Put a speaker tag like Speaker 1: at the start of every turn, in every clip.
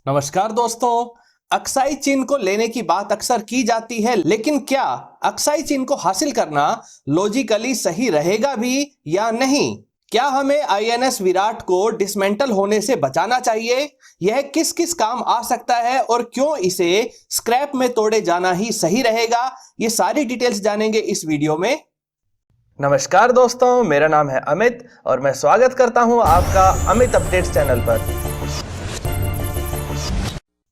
Speaker 1: नमस्कार दोस्तों। अक्साई चीन को लेने की बात अक्सर की जाती है, लेकिन क्या अक्साई चीन को हासिल करना लॉजिकली सही रहेगा भी या नहीं? क्या हमें आईएनएस विराट को डिसमेंटल होने से बचाना चाहिए? यह किस किस काम आ सकता है और क्यों इसे स्क्रैप में तोड़े जाना ही सही रहेगा? ये सारी डिटेल्स जानेंगे इस वीडियो में। नमस्कार दोस्तों, मेरा नाम है अमित और मैं स्वागत करता हूं आपका अमित अपडेट्स चैनल पर।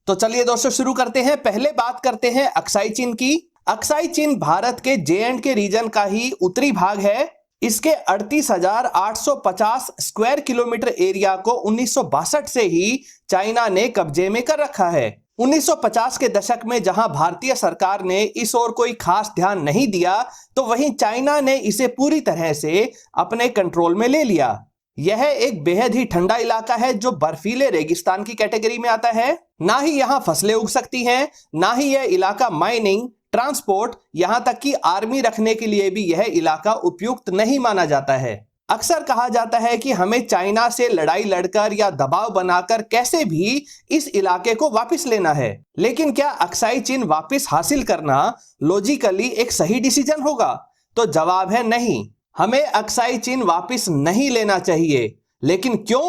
Speaker 1: तो चलिए दोस्तों शुरू करते हैं। पहले बात करते हैं अक्साई चीन की। अक्साई चीन भारत के J&K रीजन का ही उत्तरी भाग है। इसके 38,850 स्क्वायर किलोमीटर एरिया को 1962 से ही चाइना ने कब्जे में कर रखा है। 1950 के दशक में जहां भारतीय सरकार ने इस ओर कोई खास ध्यान नहीं दिया, तो वहीं चाइना ने इसे पूरी तरह से अपने कंट्रोल में ले लिया। यह एक बेहद ही ठंडा इलाका है जो बर्फीले रेगिस्तान की कैटेगरी में आता है। ना ही यहां फसलें उग सकती हैं, ना ही यह इलाका माइनिंग, ट्रांसपोर्ट, यहां तक कि आर्मी रखने के लिए भी यह इलाका उपयुक्त नहीं माना जाता है। अक्सर कहा जाता है कि हमें चाइना से लड़ाई लड़कर या दबाव बनाकर कैसे भी इस इलाके को वापस लेना है, लेकिन क्या अक्साई चीन वापस हासिल करना लॉजिकली एक सही डिसीजन होगा? तो जवाब है नहीं। हमें अक्साई चीन वापस नहीं लेना चाहिए। लेकिन क्यों?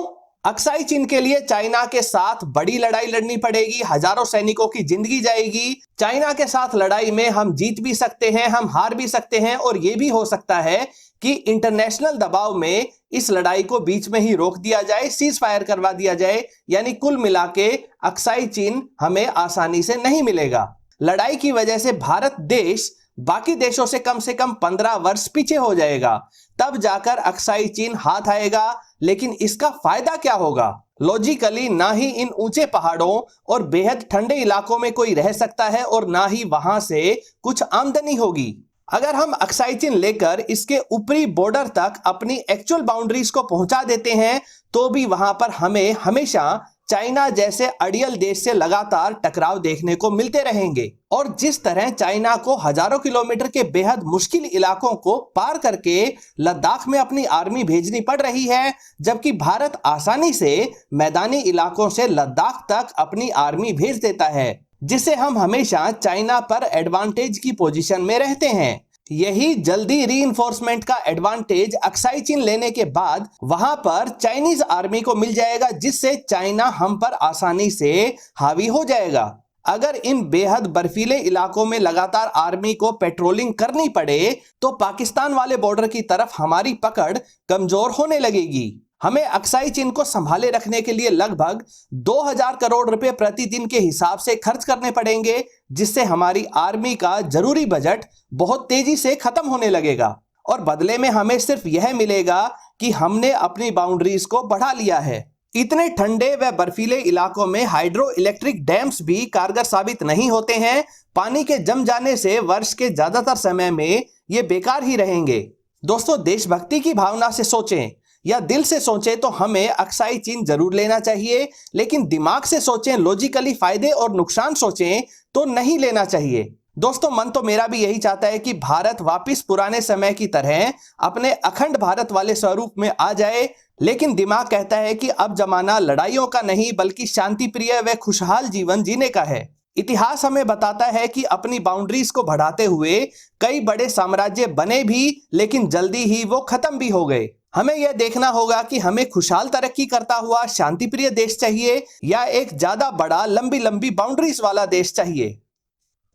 Speaker 1: अक्साई चीन के लिए चाइना के साथ बड़ी लड़ाई लड़नी पड़ेगी, हजारों सैनिकों की जिंदगी जाएगी। चाइना के साथ लड़ाई में हम जीत भी सकते हैं, हम हार भी सकते हैं, और यह भी हो सकता है कि इंटरनेशनल दबाव में इस लड़ाई को बीच में ही रोक दिया जाए, सीज फायर करवा दिया जाए। यानी कुल मिला के अक्साई चीन हमें आसानी से नहीं मिलेगा। लड़ाई की वजह से भारत देश बाकी देशों से कम 15 वर्ष पीछे हो जाएगा, तब जाकर अक्साई चीन हाथ आएगा। लेकिन इसका फायदा क्या होगा? लॉजिकली ना ही इन ऊंचे पहाड़ों और बेहद ठंडे इलाकों में कोई रह सकता है और ना ही वहां से कुछ आमदनी होगी। अगर हम अक्साई चीन लेकर इसके ऊपरी बॉर्डर तक अपनी एक्चुअल बाउंड्रीज को पहुंचा देते हैं, तो भी वहां पर हमें हमेशा चाइना जैसे अड़ियल देश से लगातार टकराव देखने को मिलते रहेंगे। और जिस तरह चाइना को हजारों किलोमीटर के बेहद मुश्किल इलाकों को पार करके लद्दाख में अपनी आर्मी भेजनी पड़ रही है, जबकि भारत आसानी से मैदानी इलाकों से लद्दाख तक अपनी आर्मी भेज देता है, जिससे हम हमेशा चाइना पर एडवांटेज की पोजीशन में रहते हैं। यही जल्दी रीइंफोर्समेंट का एडवांटेज अक्साई चीन लेने के बाद वहां पर चाइनीज आर्मी को मिल जाएगा, जिससे चाइना हम पर आसानी से हावी हो जाएगा। अगर इन बेहद बर्फीले इलाकों में लगातार आर्मी को पेट्रोलिंग करनी पड़े, तो पाकिस्तान वाले बॉर्डर की तरफ हमारी पकड़ कमजोर होने लगेगी। हमें अक्साई चीन को संभाले रखने के लिए लगभग 2000 करोड़ रुपए प्रतिदिन के हिसाब से खर्च करने पड़ेंगे, जिससे हमारी आर्मी का जरूरी बजट बहुत तेजी से खत्म होने लगेगा। और बदले में हमें सिर्फ यह मिलेगा कि हमने अपनी बाउंड्रीज को बढ़ा लिया है। इतने ठंडे व बर्फीले इलाकों में हाइड्रो इलेक्ट्रिक डैम्स भी कारगर साबित नहीं होते हैं। पानी के जम जाने से वर्ष के ज्यादातर समय में ये बेकार ही रहेंगे। दोस्तों, देशभक्ति की भावना से सोचें या दिल से सोचें तो हमें अक्साई चीन जरूर लेना चाहिए, लेकिन दिमाग से सोचें, लॉजिकली फायदे और नुकसान सोचें तो नहीं लेना चाहिए। दोस्तों, मन तो मेरा भी यही चाहता है कि भारत वापस पुराने समय की तरह अपने अखंड भारत वाले स्वरूप में आ जाए, लेकिन दिमाग कहता है कि अब जमाना लड़ाइयों का नहीं बल्कि शांति प्रिय व खुशहाल जीवन जीने का है। इतिहास हमें बताता है कि अपनी बाउंड्रीज को बढ़ाते हुए कई बड़े साम्राज्य बने भी, लेकिन जल्दी ही वो खत्म भी हो गए। हमें यह देखना होगा कि हमें खुशहाल तरक्की करता हुआ शांति प्रिय देश चाहिए या एक ज्यादा बड़ा लंबी लंबी बाउंड्रीज वाला देश चाहिए।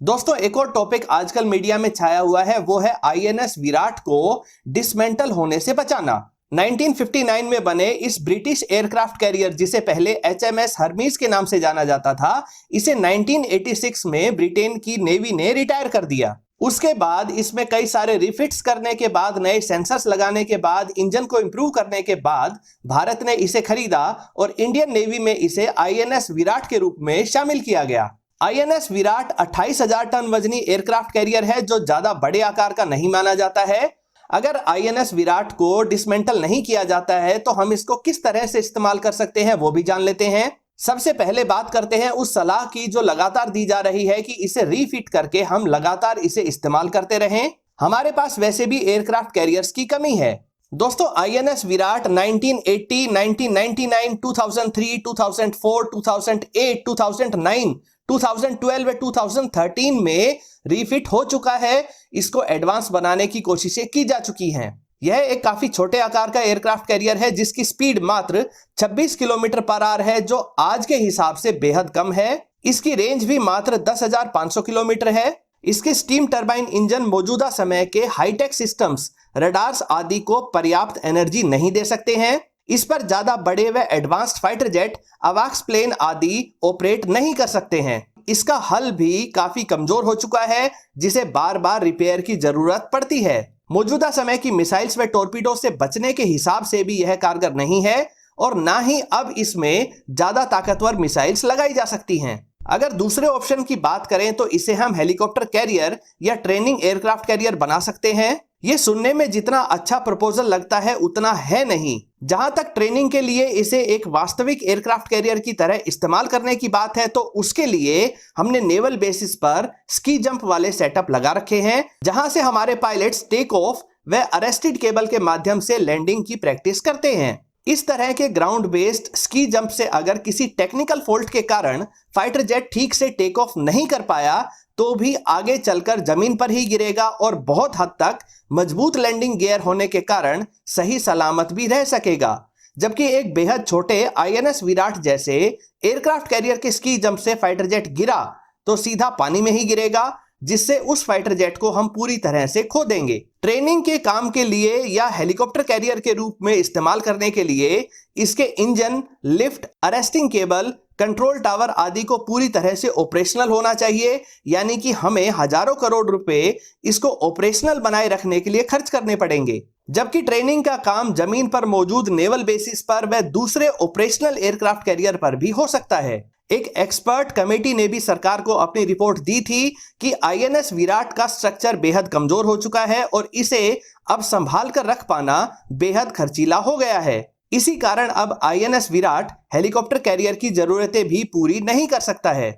Speaker 1: दोस्तों, एक और टॉपिक आजकल मीडिया में छाया हुआ है, वो है आईएनएस विराट को डिसमेंटल होने से बचाना। 1959 में बने इस ब्रिटिश एयरक्राफ्ट कैरियर, जिसे पहले HMS हर्मीज के नाम से जाना जाता था, इसे 1986 में ब्रिटेन की नेवी ने रिटायर कर दिया। उसके बाद इसमें कई सारे रिफिट्स करने के बाद, नए सेंसर्स लगाने के बाद, इंजन को इंप्रूव करने के बाद भारत ने इसे खरीदा और इंडियन नेवी में इसे आईएनएस विराट के रूप में शामिल किया गया। आईएनएस विराट 28,000 टन वजनी एयरक्राफ्ट कैरियर है, जो ज्यादा बड़े आकार का नहीं माना जाता है। अगर आईएनएस विराट को डिसमेंटल नहीं किया जाता है तो हम इसको किस तरह से इस्तेमाल कर सकते हैं वो भी जान लेते हैं। सबसे पहले बात करते हैं उस सलाह की जो लगातार दी जा रही है कि इसे रीफिट करके हम लगातार इसे इस्तेमाल करते रहें। हमारे पास वैसे भी एयरक्राफ्ट कैरियर्स की कमी है। दोस्तों आईएनएस विराट 1980, 1999, 2003, 2004, 2008, 2009, 2012 व 2013 में रीफिट हो चुका है। इसको एडवांस बनाने की कोशिशें की जा चुकी हैं। यह एक काफी छोटे आकार का एयरक्राफ्ट कैरियर है जिसकी स्पीड मात्र 26 किलोमीटर पर आवर है, जो आज के हिसाब से बेहद कम है। इसकी रेंज भी मात्र 10,500 किलोमीटर है। इसके स्टीम टरबाइन इंजन मौजूदा समय के हाईटेक सिस्टम्स, रडार्स आदि को पर्याप्त एनर्जी नहीं दे सकते हैं। इस पर ज्यादा बड़े व एडवांस्ड फाइटर जेट, अवाक्स प्लेन आदि ऑपरेट नहीं कर सकते हैं। इसका हल भी काफी कमजोर हो चुका है जिसे बार बार रिपेयर की जरूरत पड़ती है। मौजूदा समय की मिसाइल्स व टॉर्पीडो से बचने के हिसाब से भी यह कारगर नहीं है और ना ही अब इसमें ज्यादा ताकतवर मिसाइल्स लगाई जा सकती हैं। अगर दूसरे ऑप्शन की बात करें तो इसे हम हेलीकॉप्टर कैरियर या ट्रेनिंग एयरक्राफ्ट कैरियर बना सकते हैं। ये सुनने में जितना अच्छा प्रपोजल लगता है उतना है नहीं। जहां तक ट्रेनिंग के लिए इसे एक वास्तविक एयरक्राफ्ट कैरियर की तरह इस्तेमाल करने की बात है तो उसके लिए हमने नेवल बेसिस पर स्की जंप वाले सेटअप लगा रखे हैं, जहां से हमारे पायलट्स टेक ऑफ व अरेस्टेड केबल के माध्यम से लैंडिंग की प्रैक्टिस करते हैं। इस तरह के ग्राउंड बेस्ड स्की जंप से अगर किसी टेक्निकल फॉल्ट के कारण फाइटर जेट ठीक से टेक ऑफ नहीं कर पाया तो भी आगे चलकर जमीन पर ही गिरेगा और बहुत हद तक मजबूत लैंडिंग गियर होने के कारण सही सलामत भी रह सकेगा। जबकि एक बेहद छोटे आईएनएस विराट जैसे एयरक्राफ्ट कैरियर के स्की जंप से फाइटर जेट गिरा तो सीधा पानी में ही गिरेगा, जिससे उस फाइटर जेट को हम पूरी तरह से खो देंगे। ट्रेनिंग के काम के लिए या हेलीकॉप्टर कैरियर के रूप में इस्तेमाल करने के लिए इसके engine, lift, arresting cable, control tower आदि को पूरी तरह से ऑपरेशनल होना चाहिए, यानी कि हमें हजारों करोड़ रुपए इसको ऑपरेशनल बनाए रखने के लिए खर्च करने पड़ेंगे। जबकि ट्रेनिंग का काम जमीन पर मौजूद नेवल बेसिस पर व दूसरे ऑपरेशनल एयरक्राफ्ट कैरियर पर भी हो सकता है। एक एक्सपर्ट कमेटी ने भी सरकार को अपनी रिपोर्ट दी थी कि आईएनएस विराट का स्ट्रक्चर बेहद कमजोर हो चुका है और इसे अब संभाल कर रख पाना बेहद खर्चीला हो गया है। इसी कारण अब आईएनएस विराट हेलीकॉप्टर कैरियर की जरूरतें भी पूरी नहीं कर सकता है।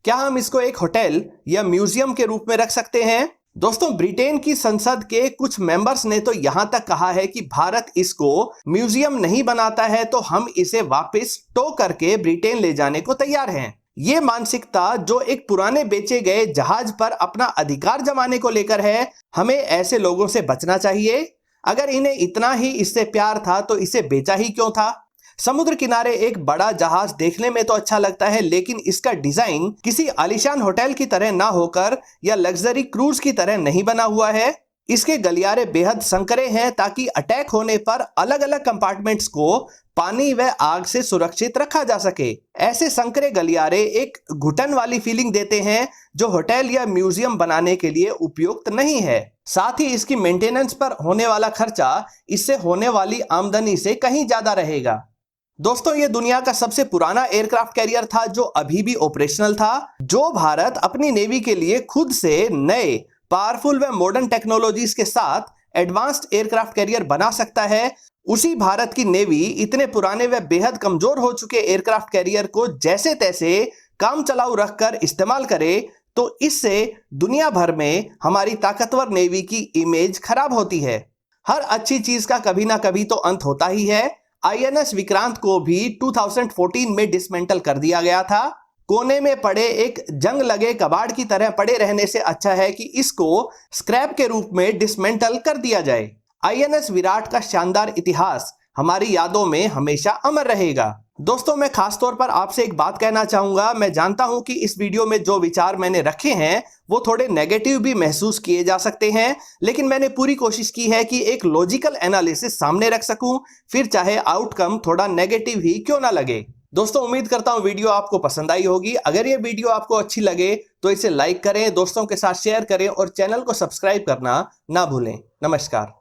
Speaker 1: क्या हम इसको एक होटल या म्यूजियम के रूप में रख सकते हैं? दोस्तों ब्रिटेन की संसद के कुछ मेंबर्स ने तो यहां तक कहा है कि भारत इसको म्यूजियम नहीं बनाता है तो हम इसे वापस टो करके ब्रिटेन ले जाने को तैयार हैं। ये मानसिकता जो एक पुराने बेचे गए जहाज पर अपना अधिकार जमाने को लेकर है, हमें ऐसे लोगों से बचना चाहिए। अगर इन्हें इतना ही इससे प्यार था तो इसे बेचा ही क्यों था? समुद्र किनारे एक बड़ा जहाज देखने में तो अच्छा लगता है, लेकिन इसका डिजाइन किसी आलीशान होटल की तरह ना होकर या लग्जरी क्रूज की तरह नहीं बना हुआ है। इसके गलियारे बेहद संकरे हैं ताकि अटैक होने पर अलग अलग कंपार्टमेंट्स को पानी व आग से सुरक्षित रखा जा सके। ऐसे संकरे गलियारे एक घुटन वाली फीलिंग देते हैं जो होटल या म्यूजियम बनाने के लिए उपयुक्त नहीं है। साथ ही इसकी मेंटेनेंस पर होने वाला खर्चा इससे होने वाली आमदनी से कहीं ज्यादा रहेगा। दोस्तों ये दुनिया का सबसे पुराना एयरक्राफ्ट कैरियर था जो अभी भी ऑपरेशनल था। जो भारत अपनी नेवी के लिए खुद से नए पावरफुल व मॉडर्न टेक्नोलॉजीज के साथ एडवांस्ड एयरक्राफ्ट कैरियर बना सकता है, उसी भारत की नेवी इतने पुराने व बेहद कमजोर हो चुके एयरक्राफ्ट कैरियर को जैसे तैसे काम चलाऊ रखकर इस्तेमाल करे तो इससे दुनिया भर में हमारी ताकतवर नेवी की इमेज खराब होती है। हर अच्छी चीज का कभी ना कभी तो अंत होता ही है। आईएनएस विक्रांत को भी 2014 में डिसमेंटल कर दिया गया था। कोने में पड़े एक जंग लगे कबाड़ की तरह पड़े रहने से अच्छा है कि इसको स्क्रैप के रूप में डिसमेंटल कर दिया जाए। आईएनएस विराट का शानदार इतिहास हमारी यादों में हमेशा अमर रहेगा। दोस्तों मैं खास तौर पर आपसे एक बात कहना चाहूंगा। मैं जानता हूं कि इस वीडियो में जो विचार मैंने रखे हैं वो थोड़े नेगेटिव भी महसूस किए जा सकते हैं, लेकिन मैंने पूरी कोशिश की है कि एक लॉजिकल एनालिसिस सामने रख सकूं, फिर चाहे आउटकम थोड़ा नेगेटिव ही क्यों ना लगे। दोस्तों उम्मीद करता हूं वीडियो आपको पसंद आई होगी। अगर ये वीडियो आपको अच्छी लगे तो इसे लाइक करें, दोस्तों के साथ शेयर करें और चैनल को सब्सक्राइब करना ना भूलें। नमस्कार।